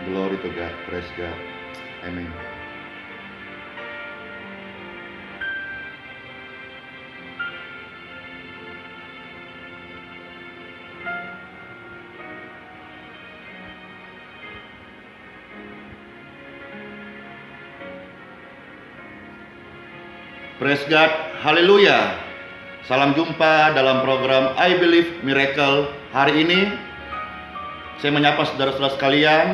Glory to God. Praise God. Amen. Praise God. Haleluya. Salam jumpa dalam program I Believe Miracle. Hari ini saya menyapa saudara-saudara sekalian,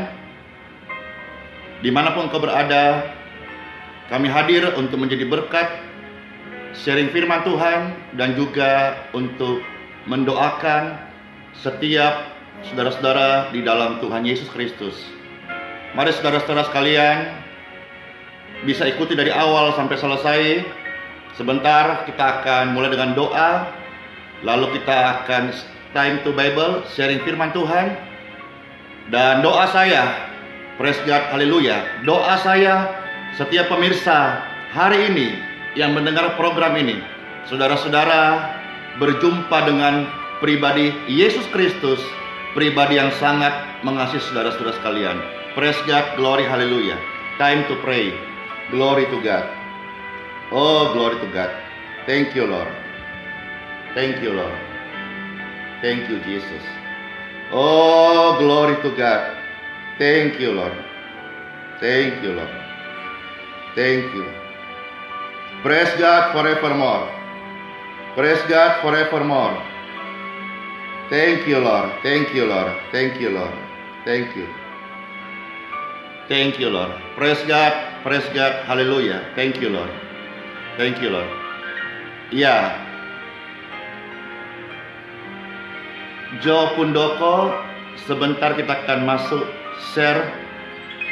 dimanapun kau berada. Kami hadir untuk menjadi berkat, sharing firman Tuhan, dan juga untuk mendoakan setiap saudara-saudara di dalam Tuhan Yesus Kristus. Mari saudara-saudara sekalian bisa ikuti dari awal sampai selesai. Sebentar kita akan mulai dengan doa, lalu kita akan time to Bible, sharing firman Tuhan. Dan doa saya, praise God, haleluya, doa saya setiap pemirsa hari ini yang mendengar program ini, saudara-saudara berjumpa dengan pribadi Yesus Kristus, pribadi yang sangat mengasihi saudara-saudara sekalian. Praise God, glory, haleluya. Time to pray. Glory to God. Oh, glory to God. Thank you, Lord. Thank you, Lord. Thank you, Jesus. Oh, glory to God. Thank you, Lord. Thank you, Lord. Thank you. Praise God forevermore. Praise God forevermore. Thank you, Lord. Thank you, Lord. Thank you, Lord. Thank you. Thank you, Lord. Praise God. Praise God. Hallelujah. Thank you, Lord. Thank you, Lord. Ya, Jo Pundoko, sebentar kita akan masuk share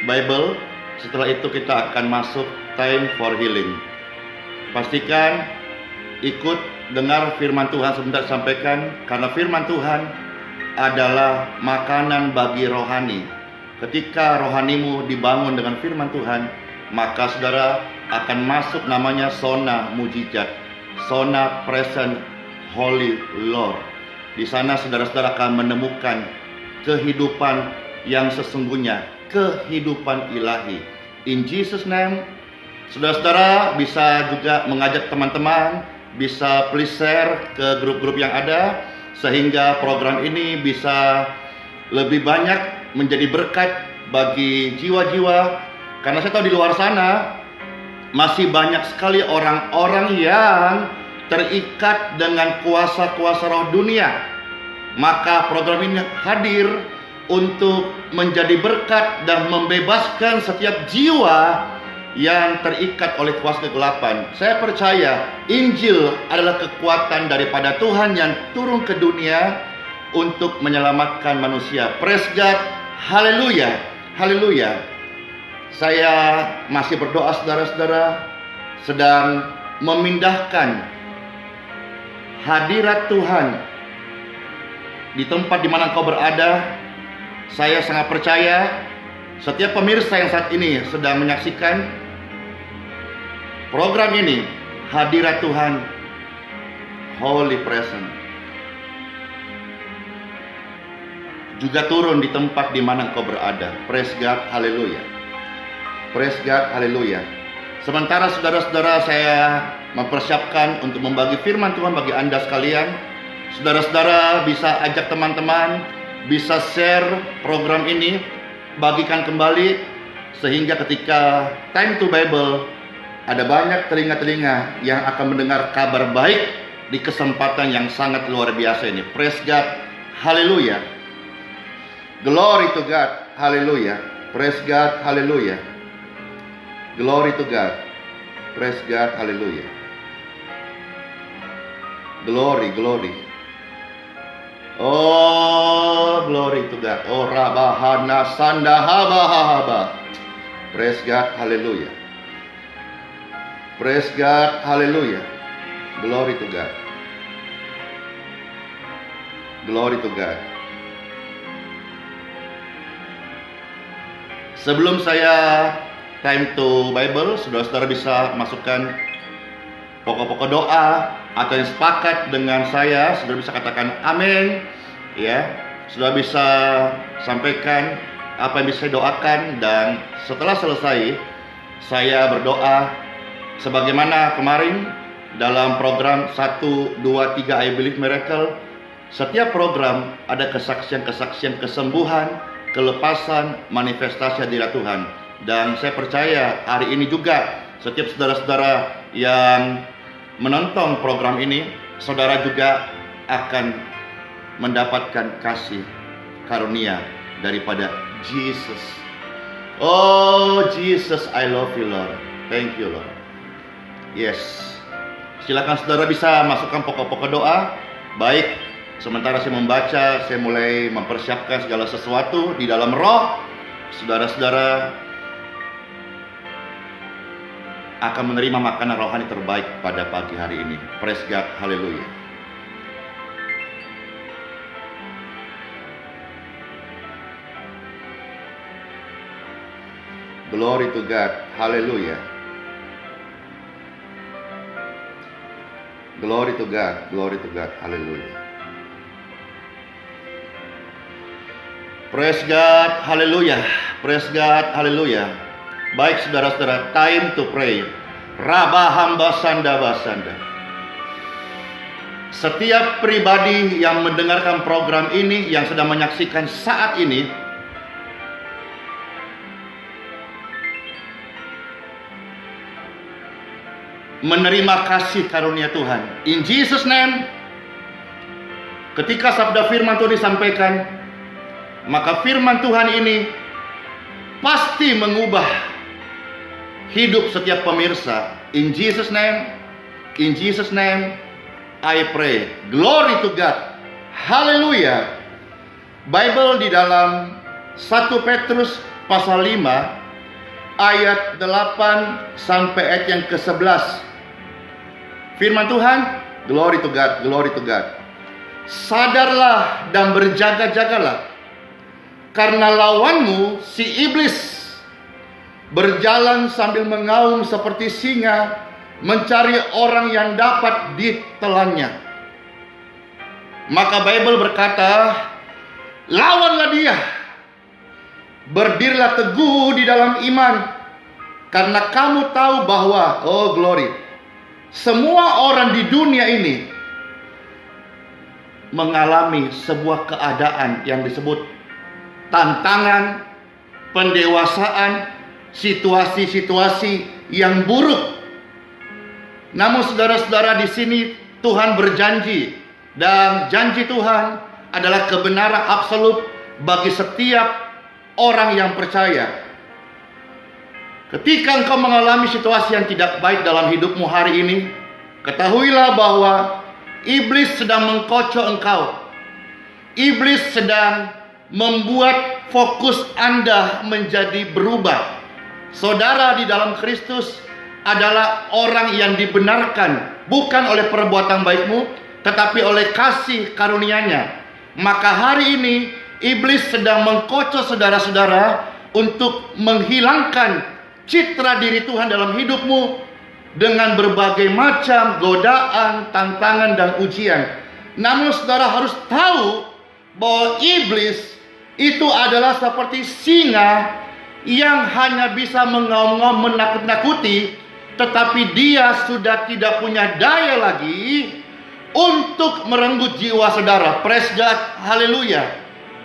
Bible. Setelah itu kita akan masuk time for healing. Pastikan ikut dengar firman Tuhan sebentar sampaikan, karena firman Tuhan adalah makanan bagi rohani. Ketika rohanimu dibangun dengan firman Tuhan, maka saudara akan masuk namanya zona mujizat, zona present Holy Lord. Di sana saudara-saudara akan menemukan kehidupan yang sesungguhnya, kehidupan ilahi. In Jesus name, saudara-saudara bisa juga mengajak teman-teman, bisa please share ke grup-grup yang ada, sehingga program ini bisa lebih banyak menjadi berkat bagi jiwa-jiwa. Karena saya tahu di luar sana masih banyak sekali orang-orang yang terikat dengan kuasa-kuasa roh dunia. Maka program ini hadir untuk menjadi berkat dan membebaskan setiap jiwa yang terikat oleh kuasa kegelapan. Saya percaya Injil adalah kekuatan daripada Tuhan yang turun ke dunia untuk menyelamatkan manusia. Praise God, haleluya, haleluya. Saya masih berdoa, saudara-saudara, sedang memindahkan hadirat Tuhan di tempat di mana engkau berada. Saya sangat percaya setiap pemirsa yang saat ini sedang menyaksikan program ini, hadirat Tuhan, Holy Presence, juga turun di tempat di mana engkau berada. Praise God, haleluya. Praise God, haleluya. Sementara saudara-saudara saya mempersiapkan untuk membagi firman Tuhan bagi Anda sekalian, saudara-saudara bisa ajak teman-teman, bisa share program ini, bagikan kembali, sehingga ketika time to Bible ada banyak telinga-telinga yang akan mendengar kabar baik di kesempatan yang sangat luar biasa ini. Praise God, haleluya. Glory to God, haleluya. Praise God, haleluya. Glory to God. Praise God, haleluya. Glory, glory. Oh, glory to God. Oh, rabahana sandahaba. Praise God, haleluya. Praise God, haleluya. Glory to God. Glory to God. Sebelum saya time to Bible, saudara-saudara bisa masukkan pokok-pokok doa atau yang sepakat dengan saya, saudara bisa katakan amin, ya. Saudara bisa sampaikan apa yang bisa saya doakan, dan setelah selesai saya berdoa sebagaimana kemarin dalam program 1, 2, 3 I Believe Miracle. Setiap program ada kesaksian-kesaksian kesembuhan, kelepasan, manifestasi hadirat Tuhan. Dan saya percaya hari ini juga setiap saudara-saudara yang menonton program ini, saudara juga akan mendapatkan kasih karunia daripada Jesus. Oh Jesus, I love you Lord. Thank you Lord. Yes. Silakan saudara bisa masukkan pokok-pokok doa. Baik, sementara saya membaca, saya mulai mempersiapkan segala sesuatu di dalam roh. Saudara-saudara akan menerima makanan rohani terbaik pada pagi hari ini. Praise God, haleluya. Glory to God, haleluya. Glory to God, haleluya. Praise God, haleluya. Praise God, haleluya. Baik saudara-saudara, time to pray. Rabah hamba sanda basanda. Setiap pribadi yang mendengarkan program ini, yang sedang menyaksikan saat ini, menerima kasih karunia Tuhan. In Jesus name, ketika sabda firman Tuhan disampaikan, maka firman Tuhan ini pasti mengubah hidup setiap pemirsa. In Jesus name, I pray. Glory to God. Haleluya. Bible di dalam 1 Petrus pasal 5 ayat 8 sampai ayat yang ke-11. Firman Tuhan, glory to God, glory to God. Sadarlah dan berjaga-jagalah, karena lawanmu si iblis berjalan sambil mengaum seperti singa, mencari orang yang dapat ditelannya. Maka Bible berkata, lawanlah dia, berdirilah teguh di dalam iman, karena kamu tahu bahwa, oh glory, semua orang di dunia ini mengalami sebuah keadaan yang disebut tantangan, pendewasaan, situasi-situasi yang buruk. Namun saudara-saudara, di sini Tuhan berjanji, dan janji Tuhan adalah kebenaran absolut bagi setiap orang yang percaya. Ketika engkau mengalami situasi yang tidak baik dalam hidupmu hari ini, ketahuilah bahwa iblis sedang mengkocok engkau. Iblis sedang membuat fokus Anda menjadi berubah. Saudara di dalam Kristus adalah orang yang dibenarkan bukan oleh perbuatan baikmu, tetapi oleh kasih karunia-Nya. Maka hari ini iblis sedang mengkocok saudara-saudara untuk menghilangkan citra diri Tuhan dalam hidupmu dengan berbagai macam godaan, tantangan, dan ujian. Namun saudara harus tahu bahwa iblis itu adalah seperti singa yang hanya bisa mengaum-ngaum, menakut-nakuti, tetapi dia sudah tidak punya daya lagi untuk merenggut jiwa saudara. Praise God, haleluya.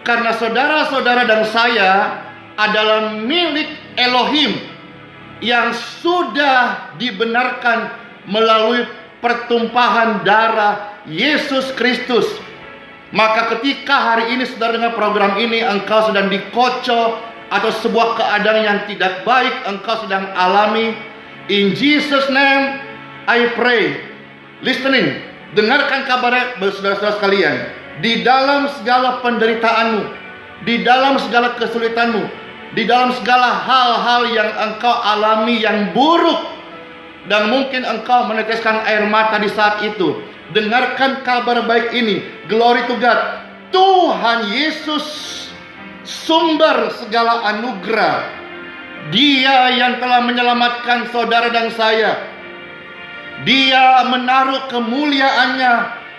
Karena saudara-saudara dan saya adalah milik Elohim yang sudah dibenarkan melalui pertumpahan darah Yesus Kristus. Maka ketika hari ini saudara dengan program ini, engkau sedang dikocok atau sebuah keadaan yang tidak baik engkau sedang alami, in Jesus name I pray. Listening, dengarkan kabarnya saudara-saudara sekalian. Di dalam segala penderitaanmu, di dalam segala kesulitanmu, di dalam segala hal-hal yang engkau alami yang buruk, dan mungkin engkau meneteskan air mata di saat itu, dengarkan kabar baik ini. Glory to God. Tuhan Yesus, sumber segala anugerah, Dia yang telah menyelamatkan saudara dan saya. Dia menaruh kemuliaannya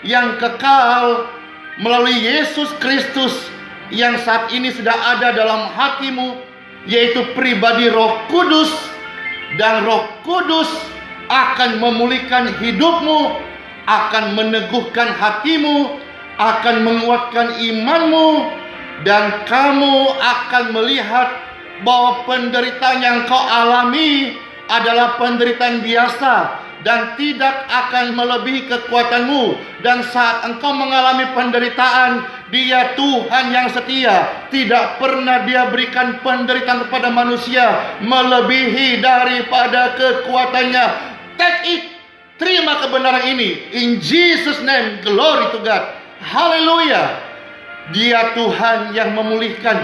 yang kekal melalui Yesus Kristus yang saat ini sudah ada dalam hatimu, yaitu pribadi Roh Kudus. Dan Roh Kudus akan memulihkan hidupmu, akan meneguhkan hatimu, akan menguatkan imanmu, dan kamu akan melihat bahwa penderitaan yang kau alami adalah penderitaan biasa dan tidak akan melebihi kekuatanmu. Dan saat engkau mengalami penderitaan, Dia Tuhan yang setia. Tidak pernah Dia berikan penderitaan kepada manusia melebihi daripada kekuatannya. Take it. Terima kebenaran ini. In Jesus name, glory to God. Haleluya. Dia Tuhan yang memulihkan.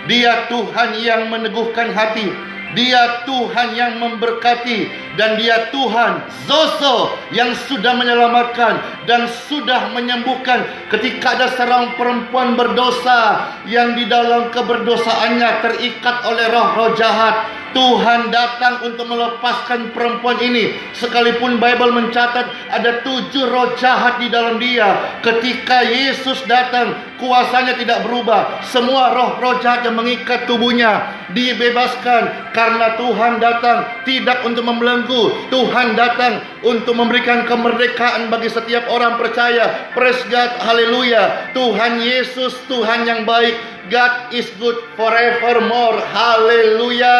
Dia Tuhan yang meneguhkan hati. Dia Tuhan yang memberkati. Dan Dia Tuhan Zoso yang sudah menyelamatkan dan sudah menyembuhkan. Ketika ada seorang perempuan berdosa yang di dalam keberdosaannya terikat oleh roh-roh jahat, Tuhan datang untuk melepaskan perempuan ini. Sekalipun Bible mencatat ada 7 roh jahat di dalam dia, ketika Yesus datang, kuasanya tidak berubah. Semua roh-roh jahat yang mengikat tubuhnya dibebaskan, karena Tuhan datang tidak untuk membelenggu. Tuhan datang untuk memberikan kemerdekaan bagi setiap orang percaya. Praise God, haleluya. Tuhan Yesus Tuhan yang baik. God is good forevermore. Haleluya.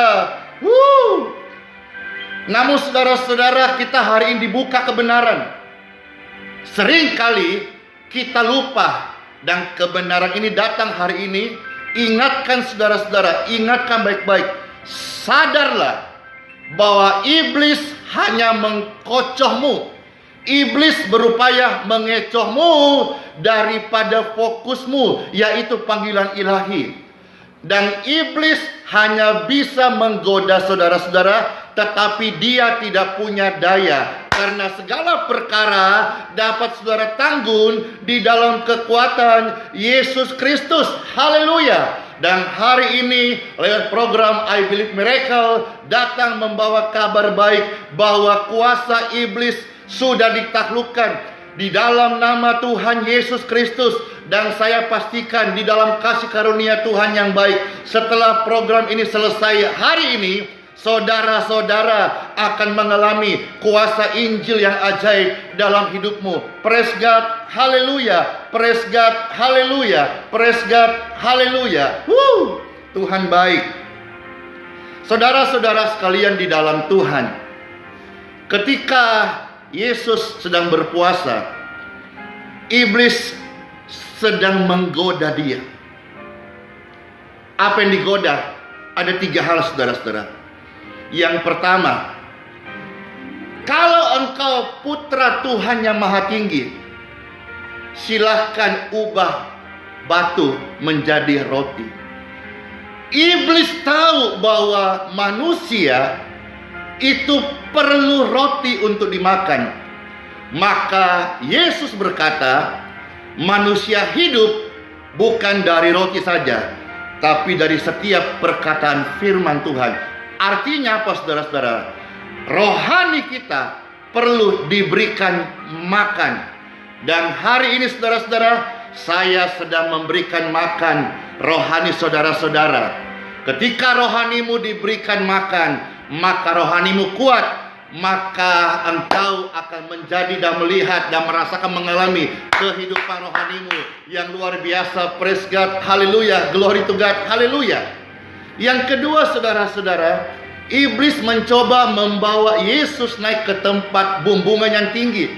Namun saudara-saudara, kita hari ini dibuka kebenaran. Seringkali kita lupa, dan kebenaran ini datang hari ini. Ingatkan saudara-saudara, ingatkan baik-baik. Sadarlah bahwa iblis hanya mengkocohmu. Iblis berupaya mengecohmu daripada fokusmu, yaitu panggilan ilahi. Dan iblis hanya bisa menggoda saudara-saudara, tetapi dia tidak punya daya. Karena segala perkara dapat saudara tanggung di dalam kekuatan Yesus Kristus. Haleluya. Dan hari ini lewat program I Believe Miracle datang membawa kabar baik bahwa kuasa iblis sudah ditaklukkan di dalam nama Tuhan Yesus Kristus. Dan saya pastikan di dalam kasih karunia Tuhan yang baik, setelah program ini selesai hari ini, saudara-saudara akan mengalami kuasa Injil yang ajaib dalam hidupmu. Praise God, haleluya. Praise God, haleluya. Praise God, haleluya. Tuhan baik. Saudara-saudara sekalian di dalam Tuhan, ketika Yesus sedang berpuasa, iblis sedang menggoda dia. Apa yang digoda? Ada 3 hal saudara-saudara. Yang pertama, kalau engkau putra Tuhan yang maha tinggi, silahkan ubah batu menjadi roti. Iblis tahu bahwa manusia itu perlu roti untuk dimakan. Maka Yesus berkata, manusia hidup bukan dari roti saja, tapi dari setiap perkataan firman Tuhan. Artinya apa saudara-saudara? Rohani kita perlu diberikan makan. Dan hari ini saudara-saudara, saya sedang memberikan makan rohani saudara-saudara. Ketika rohanimu diberikan makan, maka rohanimu kuat. Maka engkau akan menjadi dan melihat dan merasakan, mengalami kehidupan rohanimu yang luar biasa. Praise God, haleluya, glory to God, haleluya. Yang kedua saudara-saudara, iblis mencoba membawa Yesus naik ke tempat bumbungan yang tinggi.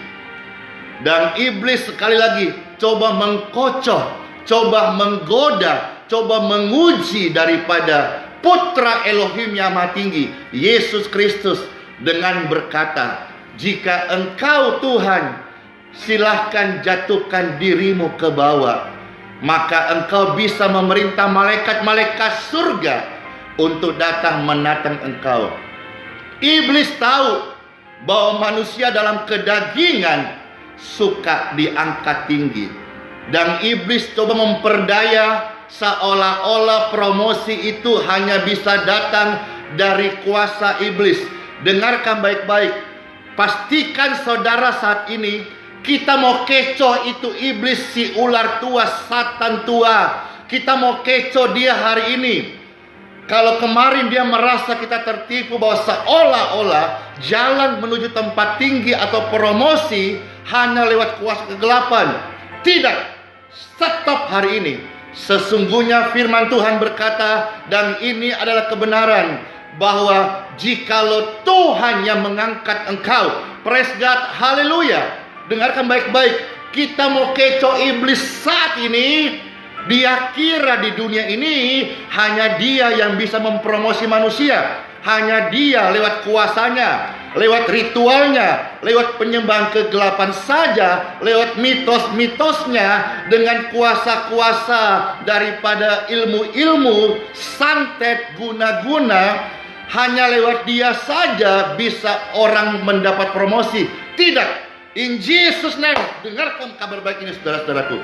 Dan iblis sekali lagi coba mengkocoh, coba menggoda, coba menguji daripada putra Elohim yang maha tinggi, Yesus Kristus, dengan berkata, jika engkau Tuhan, silahkan jatuhkan dirimu ke bawah, maka engkau bisa memerintah malaikat-malaikat surga untuk datang menatang engkau. Iblis tahu bahwa manusia dalam kedagingan suka diangkat tinggi. Dan iblis coba memperdaya seolah-olah promosi itu hanya bisa datang dari kuasa iblis. Dengarkan baik-baik. Pastikan saudara saat ini kita mau kecoh itu iblis, si ular tua, Satan tua. Kita mau kecoh dia hari ini. Kalau kemarin dia merasa kita tertipu bahwa seolah-olah jalan menuju tempat tinggi atau promosi hanya lewat kuasa kegelapan. Tidak. Stop hari ini. Sesungguhnya firman Tuhan berkata, dan ini adalah kebenaran, bahwa jikalau Tuhan yang mengangkat engkau, praise God, haleluya. Dengarkan baik-baik. Kita mau kecoh iblis saat ini. Dia kira di dunia ini hanya dia yang bisa mempromosi manusia. Hanya dia lewat kuasanya, lewat ritualnya, lewat penyembahan kegelapan saja, lewat mitos-mitosnya, dengan kuasa-kuasa daripada ilmu-ilmu santet guna-guna. Hanya lewat dia saja bisa orang mendapat promosi. Tidak. In Jesus name. Dengarkan kabar baik ini, saudara-saudaraku.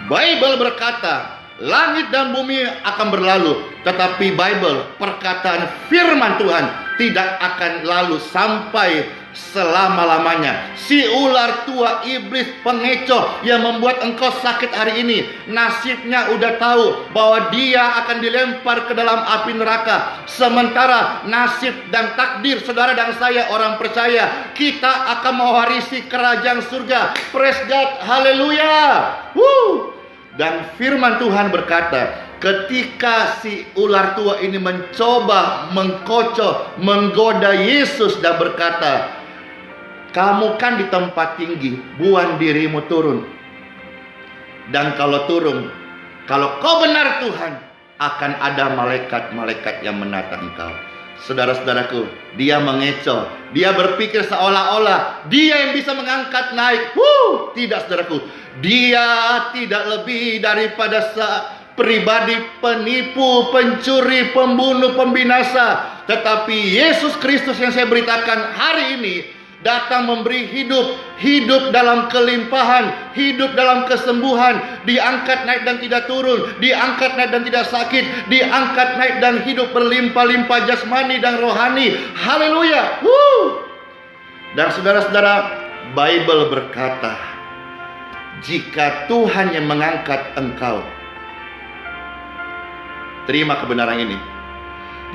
Bible berkata, langit dan bumi akan berlalu, tetapi Bible, perkataan firman Tuhan, tidak akan lalu sampai selama-lamanya. Si ular tua iblis pengecoh yang membuat engkau sakit hari ini, nasibnya udah tahu bahwa dia akan dilempar ke dalam api neraka. Sementara nasib dan takdir saudara dan saya orang percaya, kita akan mewarisi kerajaan surga. Praise God, haleluya. Dan firman Tuhan berkata, ketika si ular tua ini mencoba mengkocoh, menggoda Yesus dan berkata, kamu kan di tempat tinggi, buang dirimu turun. Dan kalau turun, kalau kau benar Tuhan, akan ada malaikat-malaikat yang menatang engkau. Saudara-saudaraku, dia mengecoh. Dia berpikir seolah-olah dia yang bisa mengangkat naik. Tidak, saudaraku. Dia tidak lebih daripada pribadi penipu, pencuri, pembunuh, pembinasa. Tetapi Yesus Kristus yang saya beritakan hari ini datang memberi hidup dalam kelimpahan, hidup dalam kesembuhan, diangkat naik dan tidak turun, diangkat naik dan tidak sakit, diangkat naik dan hidup berlimpah-limpah jasmani dan rohani. Haleluya. Dan saudara-saudara, Bible berkata, jika Tuhan yang mengangkat engkau, terima kebenaran ini.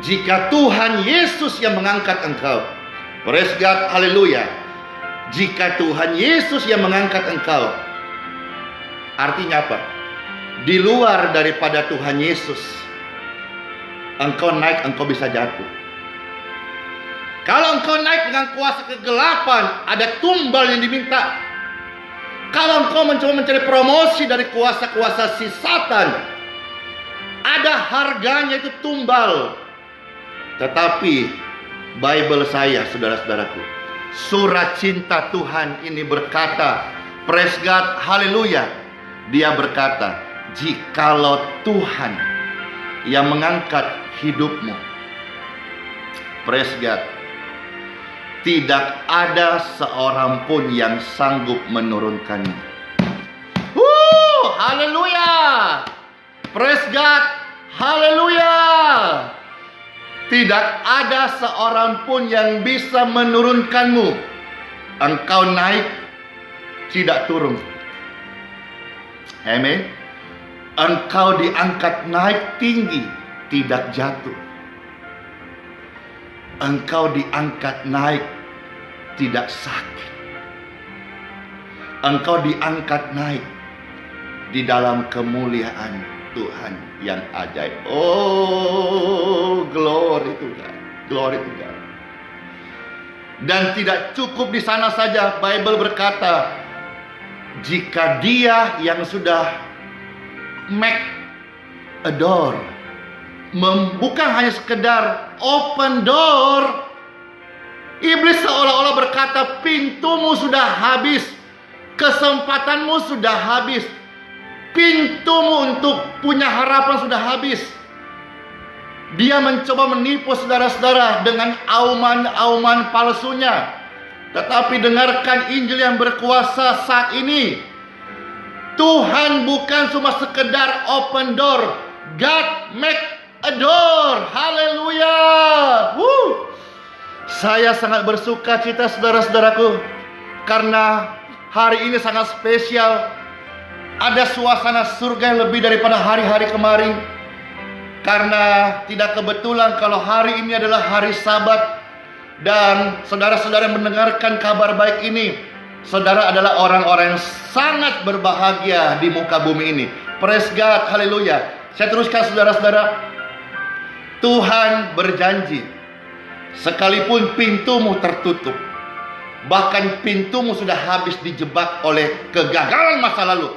Jika Tuhan Yesus yang mengangkat engkau, praise God, haleluya. Jika Tuhan Yesus yang mengangkat engkau, artinya apa? Di luar daripada Tuhan Yesus, engkau naik, engkau bisa jatuh. Kalau engkau naik dengan kuasa kegelapan, ada tumbal yang diminta. Kalau engkau mencoba mencari promosi dari kuasa-kuasa si Satan, ada harganya, itu tumbal. Tetapi Bible saya, saudara-saudaraku, surat cinta Tuhan ini berkata, praise God, haleluya. Dia berkata, jikalau Tuhan yang mengangkat hidupmu, praise God, tidak ada seorang pun yang sanggup menurunkannya. Haleluya. Praise God, haleluya. Tidak ada seorang pun yang bisa menurunkanmu. Engkau naik, tidak turun. Amin. Engkau diangkat naik tinggi, tidak jatuh. Engkau diangkat naik, tidak sakit. Engkau diangkat naik di dalam kemuliaan Tuhan yang ajaib. Oh, glory to God, glory to God. Dan tidak cukup di sana saja. Bible berkata, jika dia yang sudah make a door, bukan hanya sekedar open door. Iblis seolah-olah berkata, pintumu sudah habis, kesempatanmu sudah habis, pintumu untuk punya harapan sudah habis. Dia mencoba menipu saudara-saudara dengan auman-auman palsunya. Tetapi dengarkan Injil yang berkuasa saat ini. Tuhan bukan cuma sekedar open door. God make a door. Haleluya. Saya sangat bersuka cita, saudara-saudaraku, karena hari ini sangat spesial. Ada suasana surga yang lebih daripada hari-hari kemarin. Karena tidak kebetulan kalau hari ini adalah hari Sabat. Dan saudara-saudara mendengarkan kabar baik ini, saudara adalah orang-orang yang sangat berbahagia di muka bumi ini. Praise God, haleluya. Saya teruskan saudara-saudara. Tuhan berjanji, sekalipun pintumu tertutup, bahkan pintumu sudah habis dijebak oleh kegagalan masa lalu,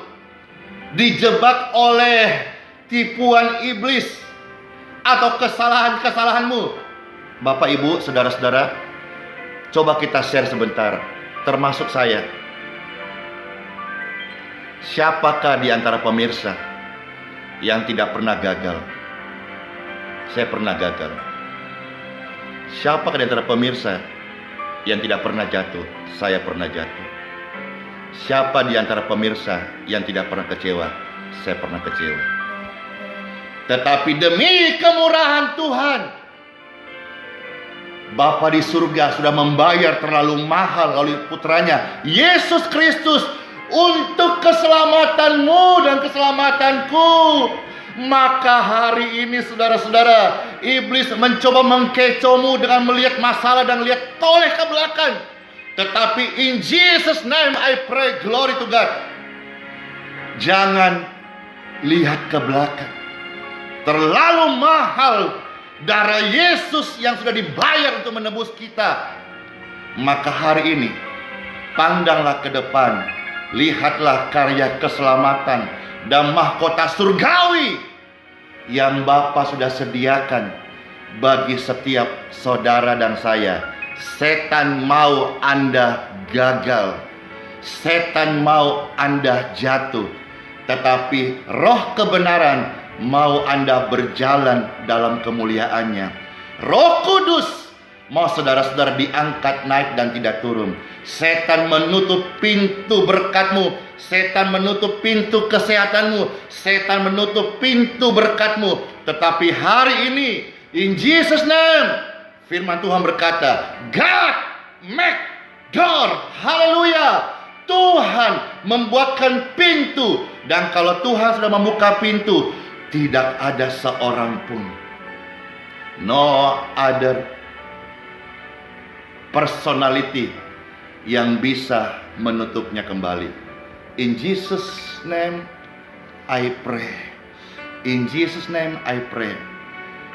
dijebak oleh tipuan iblis atau kesalahan-kesalahanmu. Bapak, Ibu, saudara-saudara, coba kita share sebentar, termasuk saya. Siapakah di antara pemirsa yang tidak pernah gagal? Saya pernah gagal. Siapakah di antara pemirsa yang tidak pernah jatuh? Saya pernah jatuh. Siapa di antara pemirsa yang tidak pernah kecewa? Saya pernah kecewa. Tetapi demi kemurahan Tuhan, Bapa di surga sudah membayar terlalu mahal oleh putranya Yesus Kristus untuk keselamatanmu dan keselamatanku. Maka hari ini saudara-saudara, iblis mencoba mengkecohmu dengan melihat masalah dan lihat toleh ke belakang. Tetapi in Jesus name I pray, glory to God. Jangan lihat ke belakang. Terlalu mahal darah Yesus yang sudah dibayar untuk menebus kita. Maka hari ini pandanglah ke depan, lihatlah karya keselamatan dan mahkota surgawi yang Bapa sudah sediakan bagi setiap saudara dan saya. Setan mau Anda gagal, setan mau Anda jatuh, tetapi roh kebenaran mau Anda berjalan dalam kemuliaannya. Roh Kudus mau saudara-saudara diangkat naik dan tidak turun. Setan menutup pintu berkatmu, setan menutup pintu kesehatanmu, setan menutup pintu berkatmu. Tetapi hari ini, in Jesus name, firman Tuhan berkata, God make door. Haleluya. Tuhan membuatkan pintu. Dan kalau Tuhan sudah membuka pintu, tidak ada seorang pun, no other personality yang bisa menutupnya kembali. In Jesus name I pray. In Jesus name I pray.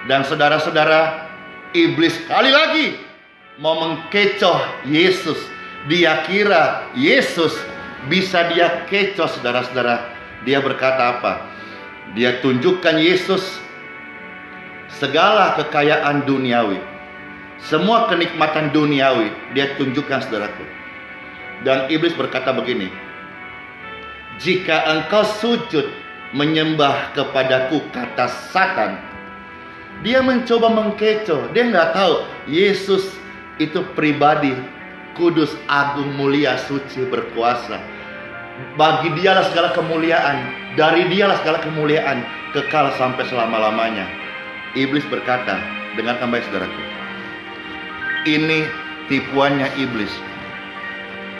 Dan saudara-saudara, iblis sekali lagi mau mengkecoh Yesus. Dia kira Yesus bisa dia kecoh, saudara-saudara. Dia berkata apa? Dia tunjukkan Yesus segala kekayaan duniawi, semua kenikmatan duniawi dia tunjukkan, saudaraku. Dan iblis berkata begini, jika engkau sujud menyembah kepadaku, kata Satan. Dia mencoba mengkecoh. Dia nggak tahu Yesus itu pribadi, kudus, agung, mulia, suci, berkuasa. Bagi dialah segala kemuliaan, dari dialah segala kemuliaan, kekal sampai selama-lamanya. Iblis berkata, dengarkan baik saudaraku, ini tipuannya iblis.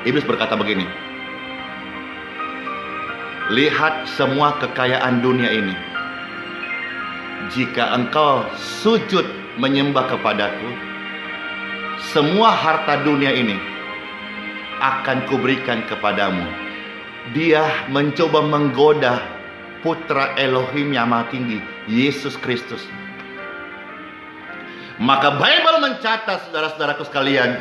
Iblis berkata begini, lihat semua kekayaan dunia ini. Jika engkau sujud menyembah kepadaku, semua harta dunia ini akan kuberikan kepadamu. Dia mencoba menggoda putra Elohim yang maha tinggi, Yesus Kristus. Maka Bible mencatat, saudara-saudaraku sekalian,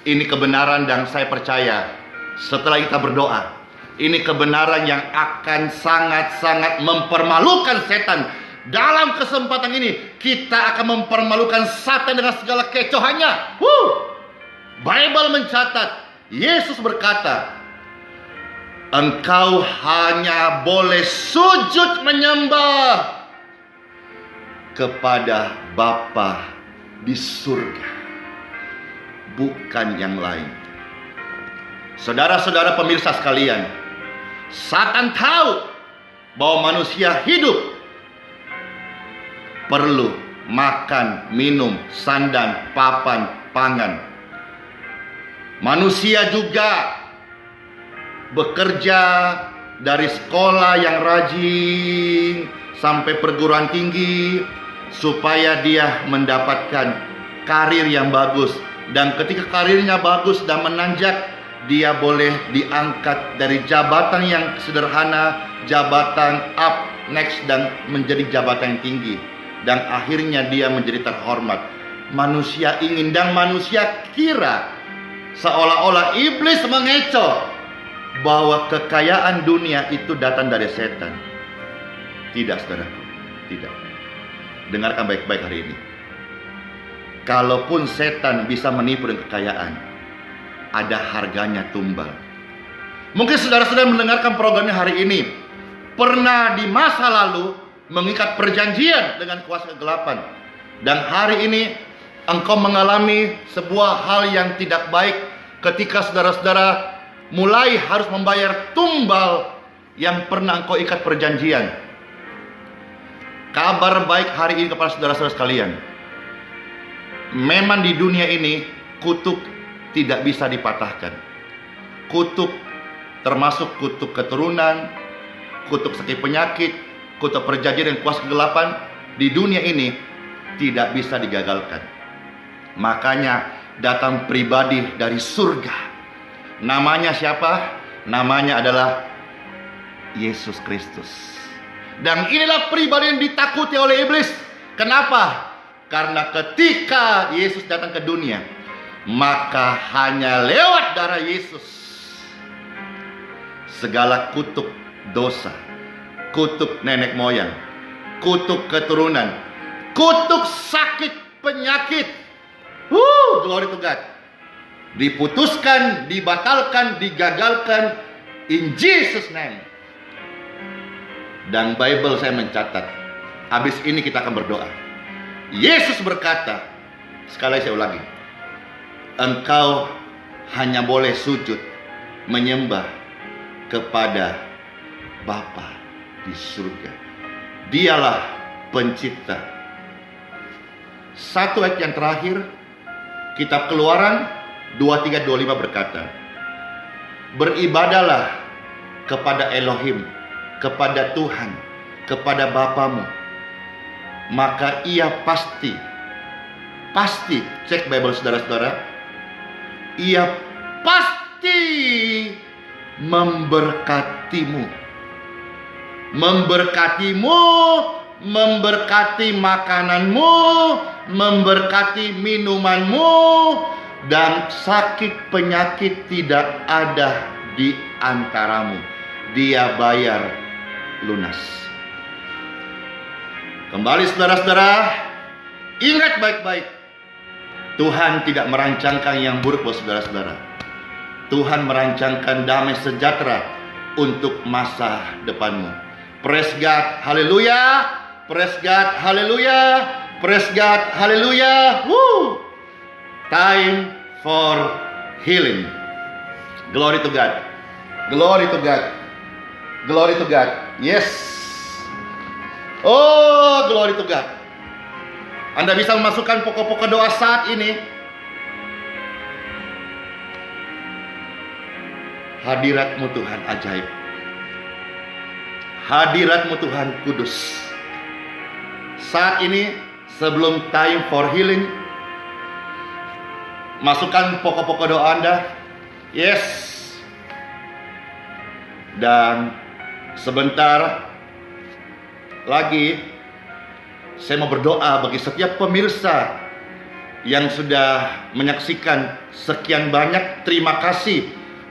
ini kebenaran dan saya percaya setelah kita berdoa, ini kebenaran yang akan sangat-sangat mempermalukan setan. Dalam kesempatan ini kita akan mempermalukan Satan dengan segala kecohannya. Bible mencatat, Yesus berkata, engkau hanya boleh sujud menyembah kepada Bapa di surga, bukan yang lain. Saudara-saudara pemirsa sekalian, Satan tahu bahwa manusia hidup perlu makan, minum, sandan, papan, pangan. Manusia juga bekerja, dari sekolah yang rajin sampai perguruan tinggi, supaya dia mendapatkan karir yang bagus. Dan ketika karirnya bagus dan menanjak, dia boleh diangkat dari jabatan yang sederhana, jabatan up next, dan menjadi jabatan yang tinggi. Dan akhirnya dia menjadi terhormat. Manusia ingin dan manusia kira seolah-olah iblis mengecoh bahwa kekayaan dunia itu datang dari setan. Tidak, saudaraku, tidak. Dengarkan baik-baik hari ini. Kalaupun setan bisa menipu dengan kekayaan, ada harganya tumbal. Mungkin saudara-saudara mendengarkan programnya hari ini pernah di masa lalu mengikat perjanjian dengan kuasa kegelapan, dan hari ini engkau mengalami sebuah hal yang tidak baik ketika saudara-saudara mulai harus membayar tumbal yang pernah engkau ikat perjanjian. Kabar baik hari ini kepada saudara-saudara sekalian, memang di dunia ini kutuk tidak bisa dipatahkan. Kutuk termasuk kutuk keturunan, kutuk sakit penyakit, kutuk perjanjian dan kuasa kegelapan di dunia ini tidak bisa digagalkan. Makanya datang pribadi dari surga. Namanya siapa? Namanya adalah Yesus Kristus. Dan inilah pribadi yang ditakuti oleh iblis. Kenapa? Karena ketika Yesus datang ke dunia, maka hanya lewat darah Yesus segala kutuk dosa, kutuk nenek moyang, kutuk keturunan, kutuk sakit penyakit, glory to God, diputuskan, dibatalkan, digagalkan in Jesus name. Dan Bible saya mencatat, habis ini kita akan berdoa. Yesus berkata, sekali lagi saya ulangi, engkau hanya boleh sujud menyembah kepada Bapa di surga. Dialah pencipta. Satu ayat yang terakhir, kitab Keluaran 23-25 berkata, beribadalah kepada Elohim, kepada Tuhan, kepada Bapamu, maka ia pasti, cek Bible saudara-saudara, ia pasti memberkatimu, memberkati makananmu, memberkati minumanmu, dan sakit penyakit tidak ada di antaramu. Dia bayar lunas. Kembali saudara-saudara, ingat baik-baik, Tuhan tidak merancangkan yang buruk buat saudara-saudara. Tuhan merancangkan damai sejahtera untuk masa depanmu. Praise God, haleluya. Praise God, haleluya. Praise God, haleluya. Time for healing. Glory to God. Glory to God. Glory to God. Yes. Oh, glory to God. Anda bisa memasukkan pokok-pokok doa saat ini. Hadiratmu Tuhan ajaib. Hadiratmu Tuhan kudus. Saat ini sebelum time for healing, masukkan pokok-pokok doa Anda. Yes. Dan sebentar lagi saya mau berdoa bagi setiap pemirsa yang sudah menyaksikan. Sekian banyak terima kasih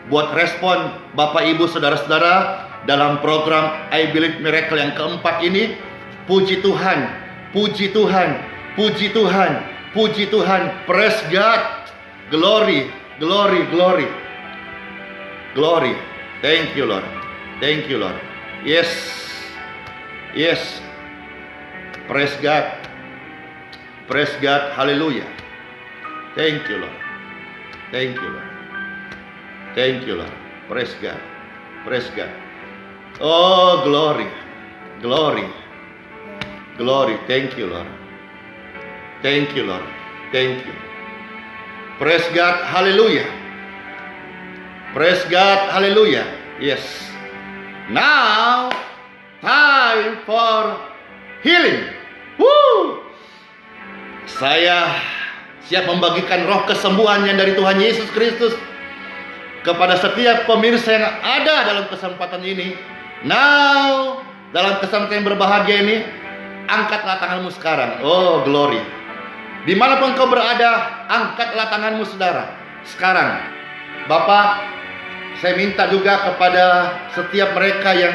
buat respon Bapak Ibu saudara-saudara dalam program I Believe Miracle yang keempat ini. Puji Tuhan, puji Tuhan, puji Tuhan, puji Tuhan. Praise God. Glory, glory, glory, glory. Thank you Lord. Thank you Lord. Yes. Yes. Praise God. Praise God. Hallelujah. Thank you Lord. Thank you Lord. Thank you Lord. Praise God. Praise God. Oh, glory. Glory. Glory. Thank you Lord. Thank you Lord. Thank you. Praise God. Hallelujah. Praise God. Hallelujah. Yes. Now, time for healing. Woo! Saya siap membagikan roh kesembuhan yang dari Tuhan Yesus Kristus kepada setiap pemirsa yang ada dalam kesempatan ini. Now, dalam kesempatan yang berbahagia ini, angkatlah tanganmu sekarang. Oh, glory. Dimanapun kau berada, angkatlah tanganmu, saudara. Sekarang, Bapak, saya minta juga kepada setiap mereka yang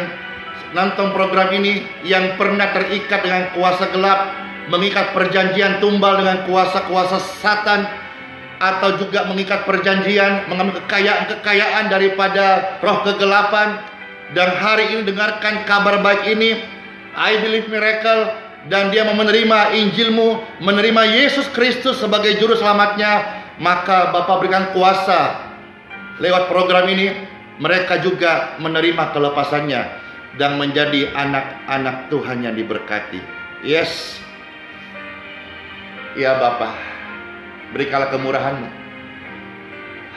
nonton program ini, yang pernah terikat dengan kuasa gelap, mengikat perjanjian tumbal dengan kuasa-kuasa Satan, atau juga mengikat perjanjian, mengambil kekayaan-kekayaan daripada roh kegelapan, dan hari ini dengarkan kabar baik ini, I believe miracle, dan dia mau menerima Injilmu, menerima Yesus Kristus sebagai juru selamatnya, maka Bapak berikan kuasa lewat program ini, mereka juga menerima kelepasannya dan menjadi anak-anak Tuhan yang diberkati. Yes. Ya Bapak, berikanlah kemurahan-Mu.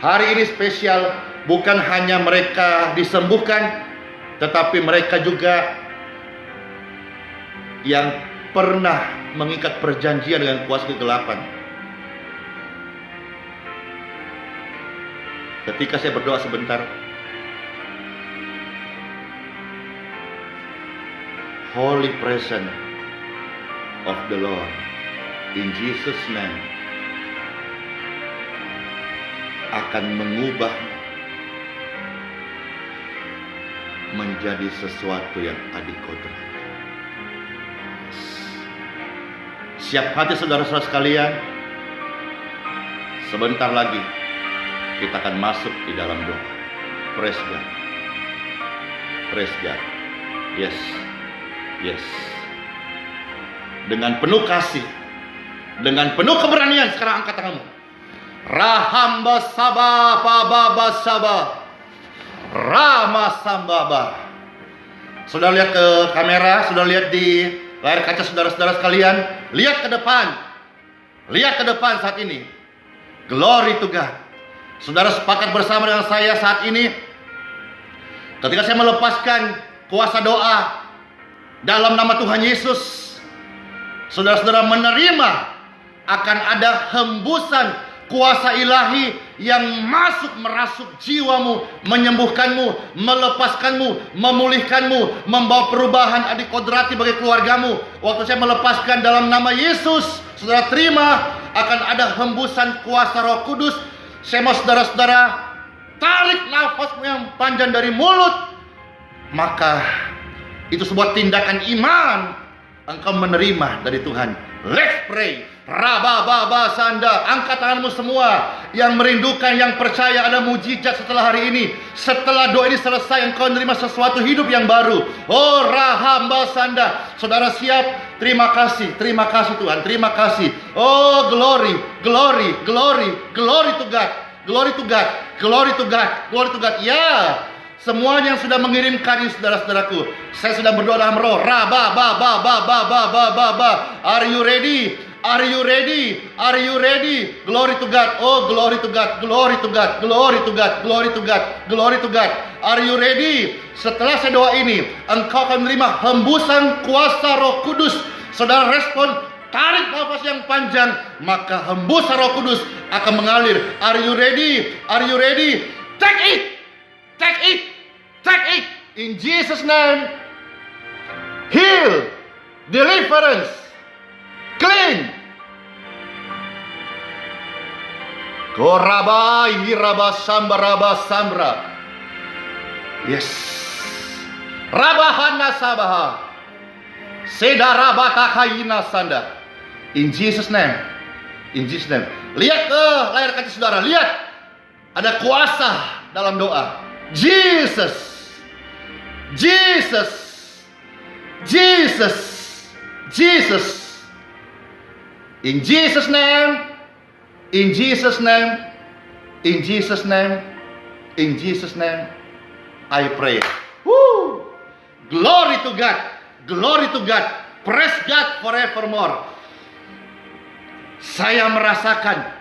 Hari ini spesial, bukan hanya mereka disembuhkan, tetapi mereka juga yang pernah mengikat perjanjian dengan kuasa kegelapan. Ketika saya berdoa sebentar, Holy Presence of the Lord, in Jesus' name, akan mengubah menjadi sesuatu yang adikodrat. Siap hati saudara-saudara sekalian, sebentar lagi kita akan masuk di dalam doa. Praise God. Praise God. Yes. Yes. Dengan penuh kasih, dengan penuh keberanian, sekarang angkat tanganmu. Rahamba sabah pababa sabah, Rama sambaba. Saudara lihat ke kamera, saudara lihat di layar kaca saudara-saudara sekalian, lihat ke depan. Lihat ke depan saat ini. Glory to God. Saudara sepakat bersama dengan saya saat ini, ketika saya melepaskan kuasa doa dalam nama Tuhan Yesus, saudara-saudara menerima akan ada hembusan kuasa ilahi yang merasuk jiwamu, menyembuhkanmu, melepaskanmu, memulihkanmu, membawa perubahan adikodrati bagi keluargamu. Waktu saya melepaskan dalam nama Yesus, saudara terima akan ada hembusan kuasa Roh Kudus. Saya mau saudara-saudara tarik nafasmu yang panjang dari mulut, maka itu sebuah tindakan iman, engkau menerima dari Tuhan. Let's pray. Rabababa sanda, angkat tanganmu semua yang merindukan, yang percaya ada mujizat setelah hari ini. Setelah doa ini selesai, engkau menerima sesuatu hidup yang baru. Oh rahamba sanda, saudara siap? Terima kasih Tuhan, terima kasih. Oh glory, glory, glory, glory to God, glory to God, glory to God, glory to God. Ya, semuanya yang sudah mengirimkan ini saudara-saudaraku, saya sudah berdoa dalam roh. Are you ready? Are you ready? Are you ready? Glory to God. Oh glory to God, glory to God, glory to God, glory to God, glory to God. Are you ready? Setelah saya doa ini, engkau akan menerima hembusan kuasa Roh Kudus. Saudara respon, tarik nafas yang panjang, maka hembusan Roh Kudus akan mengalir. Are you ready? Are you ready? Take it! Take it! Take it! In Jesus' name. Heal, deliverance, clean. Koraba hiraba sambra. Yes. Rabahana sabaha. Sedarabata kayina sanda. In Jesus' name. In Jesus' name. Lihat ke layar kaca saudara, lihat. Ada kuasa dalam doa. Jesus. Jesus. Jesus. Jesus. In Jesus' name. In Jesus' name. In Jesus' name. In Jesus' name. I pray. Woo! Glory to God. Glory to God. Praise God forevermore. Saya merasakan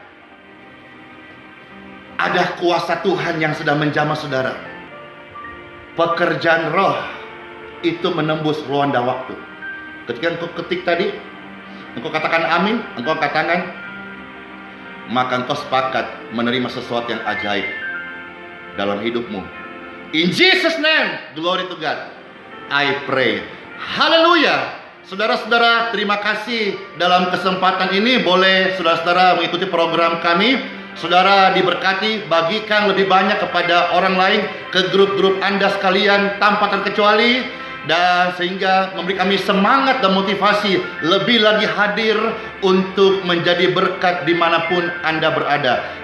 ada kuasa Tuhan yang sedang menjamah saudara. pekerjaan roh itu menembus ruang dan waktu. Ketika engkau ketik tadi, engkau katakan amin, engkau katakan, maka engkau sepakat menerima sesuatu yang ajaib dalam hidupmu. In Jesus name, glory to God, I pray. Haleluya. Saudara-saudara, terima kasih dalam kesempatan ini boleh saudara-saudara mengikuti program kami. Saudara diberkati, bagikan lebih banyak kepada orang lain, ke grup-grup Anda sekalian tanpa terkecuali, dan sehingga memberi kami semangat dan motivasi lebih lagi hadir untuk menjadi berkat dimanapun Anda berada.